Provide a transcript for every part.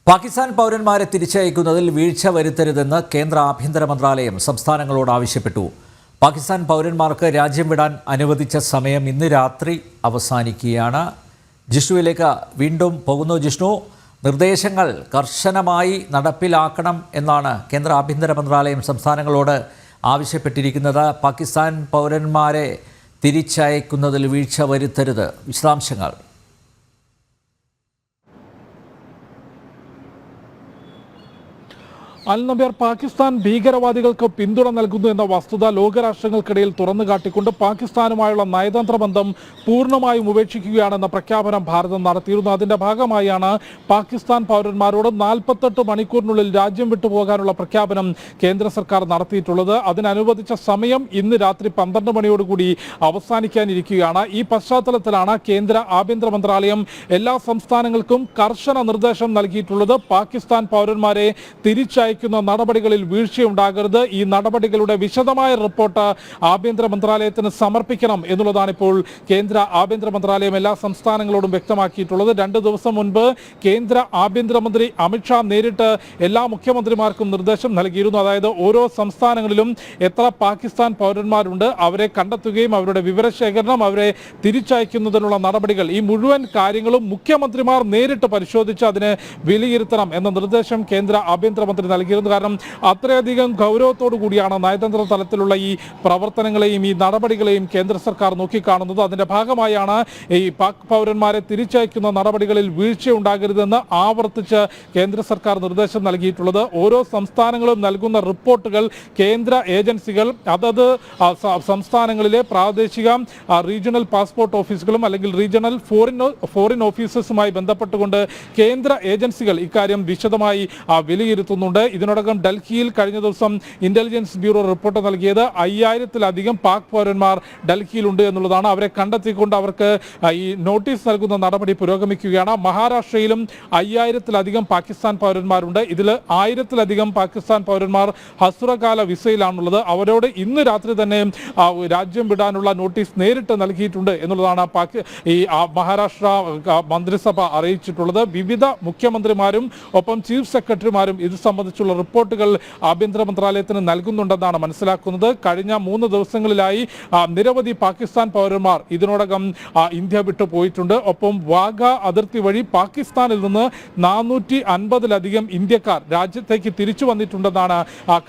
പാകിസ്ഥാൻ പൗരന്മാരെ തിരിച്ചയക്കുന്നതിൽ വീഴ്ച വരുത്തരുതെന്ന് കേന്ദ്ര ആഭ്യന്തര മന്ത്രാലയം സംസ്ഥാനങ്ങളോട് ആവശ്യപ്പെട്ടു. പാകിസ്ഥാൻ പൗരന്മാർക്ക് രാജ്യം വിടാൻ അനുവദിച്ച സമയം ഇന്ന് രാത്രി അവസാനിക്കുകയാണ്. ജിഷ്ണുവിലേക്ക് വീണ്ടും പോകുന്നു. ജിഷ്ണു, നിർദ്ദേശങ്ങൾ കർശനമായി നടപ്പിലാക്കണം എന്നാണ് കേന്ദ്ര ആഭ്യന്തര മന്ത്രാലയം സംസ്ഥാനങ്ങളോട് ആവശ്യപ്പെട്ടിരിക്കുന്നത്. പാകിസ്ഥാൻ പൗരന്മാരെ തിരിച്ചയക്കുന്നതിൽ വീഴ്ച വരുത്തരുത്. വിശദാംശങ്ങൾ. അൽ-നബിയാർ, പാകിസ്ഥാൻ ഭീകരവാദികൾക്ക് പിന്തുണ നൽകുന്നു എന്ന വസ്തുത ലോകരാഷ്ട്രങ്ങൾക്കിടയിൽ തുറന്നു കാട്ടിക്കൊണ്ട് പാകിസ്ഥാനുമായുള്ള നയതന്ത്ര ബന്ധം പൂർണ്ണമായും ഉപേക്ഷിക്കുകയാണെന്ന പ്രഖ്യാപനം ഭാരതം നടത്തിയിരുന്നു. അതിന്റെ ഭാഗമായാണ് പാകിസ്ഥാൻ പൗരന്മാരോട് 48 മണിക്കൂറിനുള്ളിൽ രാജ്യം വിട്ടുപോകാനുള്ള പ്രഖ്യാപനം കേന്ദ്ര സർക്കാർ നടത്തിയിട്ടുള്ളത്. അതിനനുവദിച്ച സമയം ഇന്ന് രാത്രി 12 മണിയോടുകൂടി അവസാനിക്കാനിരിക്കുകയാണ്. ഈ പശ്ചാത്തലത്തിലാണ് കേന്ദ്ര ആഭ്യന്തര മന്ത്രാലയം എല്ലാ സംസ്ഥാനങ്ങൾക്കും കർശന നിർദ്ദേശം നൽകിയിട്ടുള്ളത്. പാകിസ്ഥാൻ പൗരന്മാരെ തിരിച്ചയക്കുന്ന നടപടികളിൽ വീഴ്ചയുണ്ടാകരുത്. ഈ നടപടികളുടെ വിശദമായ റിപ്പോർട്ട് ആഭ്യന്തര മന്ത്രാലയത്തിന് സമർപ്പിക്കണം എന്നുള്ളതാണ് ഇപ്പോൾ കേന്ദ്ര ആഭ്യന്തര മന്ത്രാലയം എല്ലാ സംസ്ഥാനങ്ങളോടും വ്യക്തമാക്കിയിട്ടുള്ളത്. 2 ദിവസം മുൻപ് കേന്ദ്ര ആഭ്യന്തരമന്ത്രി അമിത്ഷാ നേരിട്ട് എല്ലാ മുഖ്യമന്ത്രിമാർക്കും നിർദ്ദേശം നൽകിയിരുന്നു. അതായത് ഓരോ സംസ്ഥാനങ്ങളിലും എത്ര പാകിസ്ഥാൻ പൗരന്മാരുണ്ട്, അവരെ കണ്ടെത്തുകയും അവരുടെ വിവരശേഖരണം, അവരെ തിരിച്ചയക്കുന്നതിനുള്ള നടപടികൾ, ഈ മുഴുവൻ കാര്യങ്ങളും മുഖ്യമന്ത്രിമാർ നേരിട്ട് പരിശോധിച്ച് അതിനെ വിലയിരുത്തണം എന്ന നിർദ്ദേശം കേന്ദ്ര ആഭ്യന്തരമന്ത്രി നൽകിയിരുന്നു. കാരണം അത്രയധികം ഗൗരവത്തോടു കൂടിയാണ് നയതന്ത്ര തലത്തിലുള്ള ഈ പ്രവർത്തനങ്ങളെയും ഈ നടപടികളെയും കേന്ദ്ര സർക്കാർ നോക്കിക്കാണുന്നത്. അതിന്റെ ഭാഗമായാണ് ഈ പാക് പൗരന്മാരെ തിരിച്ചയക്കുന്ന നടപടികളിൽ വീഴ്ചയുണ്ടാകരുതെന്ന് ആവർത്തിച്ച് കേന്ദ്ര സർക്കാർ നിർദ്ദേശം നൽകിയിട്ടുള്ളത്. ഓരോ സംസ്ഥാനങ്ങളും നൽകുന്ന റിപ്പോർട്ടുകൾ കേന്ദ്ര ഏജൻസികൾ അതത് സംസ്ഥാനങ്ങളിലെ പ്രാദേശിക റീജിയണൽ പാസ്പോർട്ട് ഓഫീസുകളും അല്ലെങ്കിൽ റീജിയണൽ ഫോറിൻ ഓഫീസേഴ്സുമായി ബന്ധപ്പെട്ടുകൊണ്ട് കേന്ദ്ര ഏജൻസികൾ ഇക്കാര്യം വിശദമായി വിലയിരുത്തുന്നുണ്ട്. ഇതിനോടകം ഡൽഹിയിൽ കഴിഞ്ഞ ദിവസം ഇന്റലിജൻസ് ബ്യൂറോ റിപ്പോർട്ട് നൽകിയത് 5000-ലധികം പാക് പൗരന്മാർ ഡൽഹിയിലുണ്ട് എന്നുള്ളതാണ്. അവരെ കണ്ടെത്തിക്കൊണ്ട് അവർക്ക് ഈ നോട്ടീസ് നൽകുന്ന നടപടി പുരോഗമിക്കുകയാണ്. മഹാരാഷ്ട്രയിലും 5000-ലധികം പാകിസ്ഥാൻ പൗരന്മാരുണ്ട്. ഇതിൽ 1000-ലധികം പാകിസ്ഥാൻ പൗരന്മാർ ഹസ്രകാല വിസയിലാണുള്ളത്. അവരോട് ഇന്ന് രാത്രി തന്നെ രാജ്യം വിടാനുള്ള നോട്ടീസ് നേരിട്ട് നൽകിയിട്ടുണ്ട് എന്നുള്ളതാണ് ഈ മഹാരാഷ്ട്ര മന്ത്രിസഭ അറിയിച്ചിട്ടുള്ളത്. വിവിധ മുഖ്യമന്ത്രിമാരും ഒപ്പം ചീഫ് സെക്രട്ടറിമാരും ഇത് സംബന്ധിച്ചുള്ള റിപ്പോർട്ടുകൾ ആഭ്യന്തര മന്ത്രാലയത്തിന് നൽകുന്നുണ്ടെന്നാണ് മനസ്സിലാക്കുന്നത്. കഴിഞ്ഞ 3 ദിവസങ്ങളിലായി നിരവധി പാകിസ്ഥാൻ പൗരന്മാർ ഇതിനോടകം ഇന്ത്യ വിട്ടു പോയിട്ടുണ്ട്. ഒപ്പം വാഗ അതിർത്തി വഴി പാകിസ്ഥാനിൽ നിന്ന് 450-ലധികം ഇന്ത്യക്കാർ രാജ്യത്തേക്ക് തിരിച്ചു വന്നിട്ടുണ്ടെന്നാണ്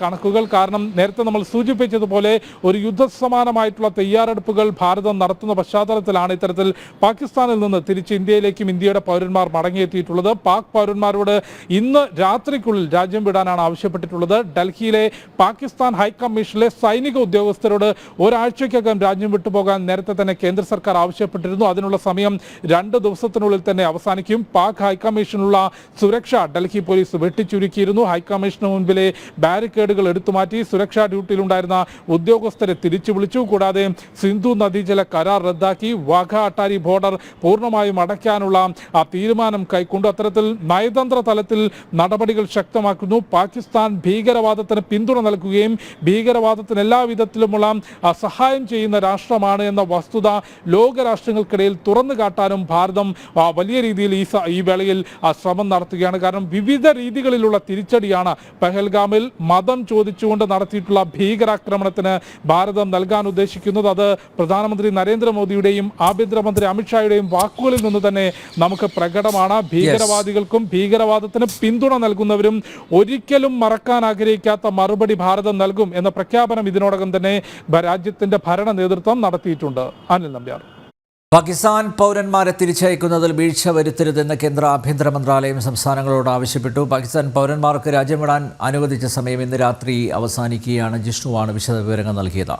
കണക്കുകൾ. കാരണം നേരത്തെ നമ്മൾ സൂചിപ്പിച്ചതുപോലെ ഒരു യുദ്ധസമാനമായിട്ടുള്ള തയ്യാറെടുപ്പുകൾ ഭാരതം നടത്തുന്ന പശ്ചാത്തലത്തിലാണ് ഇത്തരത്തിൽ പാകിസ്ഥാനിൽ നിന്ന് തിരിച്ച് ഇന്ത്യയിലേക്കും ഇന്ത്യയുടെ പൗരന്മാർ മടങ്ങിയെത്തിയിട്ടുള്ളത്. പാക് പൗരന്മാരോട് ഇന്ന് രാത്രിക്കുള്ളിൽ രാജ്യം വിടാനാണ് ആവശ്യപ്പെട്ടിട്ടുള്ളത്. ഡൽഹിയിലെ പാകിസ്ഥാൻ ഹൈക്കമ്മീഷനിലെ സൈനിക ഉദ്യോഗസ്ഥരോട് ഒരാഴ്ചയ്ക്കകം രാജ്യം വിട്ടുപോകാൻ നേരത്തെ തന്നെ കേന്ദ്ര സർക്കാർ ആവശ്യപ്പെട്ടിരുന്നു. അതിനുള്ള സമയം 2 ദിവസത്തിനുള്ളിൽ തന്നെ അവസാനിക്കും. പാക് ഹൈക്കമ്മീഷനുള്ള സുരക്ഷ ഡൽഹി പോലീസ് വെട്ടിച്ചുരുക്കിയിരുന്നു. ഹൈക്കമ്മീഷന് മുൻപിലെ ബാരിക്കേഡുകൾ എടുത്തുമാറ്റി സുരക്ഷാ ഡ്യൂട്ടിയിലുണ്ടായിരുന്ന ഉദ്യോഗസ്ഥരെ തിരിച്ചു വിളിച്ചു. കൂടാതെ സിന്ധു നദീജല കരാർ റദ്ദാക്കി വാഘ അട്ടാരി ബോർഡർ പൂർണ്ണമായും അടയ്ക്കാനുള്ള തീരുമാനം കൈക്കൊണ്ടു. അത്തരത്തിൽ നയതന്ത്ര തലത്തിൽ നടപടികൾ ശക്തമാക്കുന്നു. പാകിസ്ഥാൻ ഭീകരവാദത്തിന് പിന്തുണ നൽകുകയും ഭീകരവാദത്തിന് എല്ലാവിധത്തിലുമുള്ള സഹായം ചെയ്യുന്ന രാഷ്ട്രമാണ് എന്ന വസ്തുത ലോകരാഷ്ട്രങ്ങൾക്കിടയിൽ തുറന്നു കാട്ടാനും ഭാരതം വലിയ രീതിയിൽ ഈ വേളയിൽ ശ്രമം നടത്തുകയാണ്. കാരണം വിവിധ രീതികളിലുള്ള തിരിച്ചടിയാണ് പഹൽഗാമിൽ മതം ചോദിച്ചുകൊണ്ട് നടത്തിയിട്ടുള്ള ഭീകരാക്രമണത്തിന് ഭാരതം നൽകാൻ ഉദ്ദേശിക്കുന്നത്. അത് പ്രധാനമന്ത്രി നരേന്ദ്രമോദിയുടെയും ആഭ്യന്തരമന്ത്രി അമിത്ഷായുടെയും വാക്കുകളിൽ നിന്ന് തന്നെ നമുക്ക് പ്രകടമാണ്. ഭീകരവാദികൾക്കും ഭീകരവാദത്തിന് പിന്തുണ നൽകുന്നവരും ഒരിക്കലും മറക്കാൻ ആഗ്രഹിക്കാത്ത മറുപടി ഭാരതം നൽകും എന്ന പ്രഖ്യാപനം ഇതിനോടകം തന്നെ രാജ്യത്തിന്റെ ഭരണ നേതൃത്വം നടത്തിയിട്ടുണ്ട്. അനിൽ നമ്പ്യാർ. പാകിസ്ഥാൻ പൗരന്മാരെ തിരിച്ചയക്കുന്നതിൽ വീഴ്ച വരുത്തരുതെന്ന് കേന്ദ്ര ആഭ്യന്തര മന്ത്രാലയം സംസ്ഥാനങ്ങളോട് ആവശ്യപ്പെട്ടു. പാകിസ്ഥാൻ പൗരന്മാർക്ക് രാജ്യം വിടാൻ അനുവദിച്ച സമയം ഇന്ന് രാത്രി അവസാനിക്കുകയാണ്. ജിഷ്ണുവാണ് വിശദവിവരങ്ങൾ നൽകിയത്.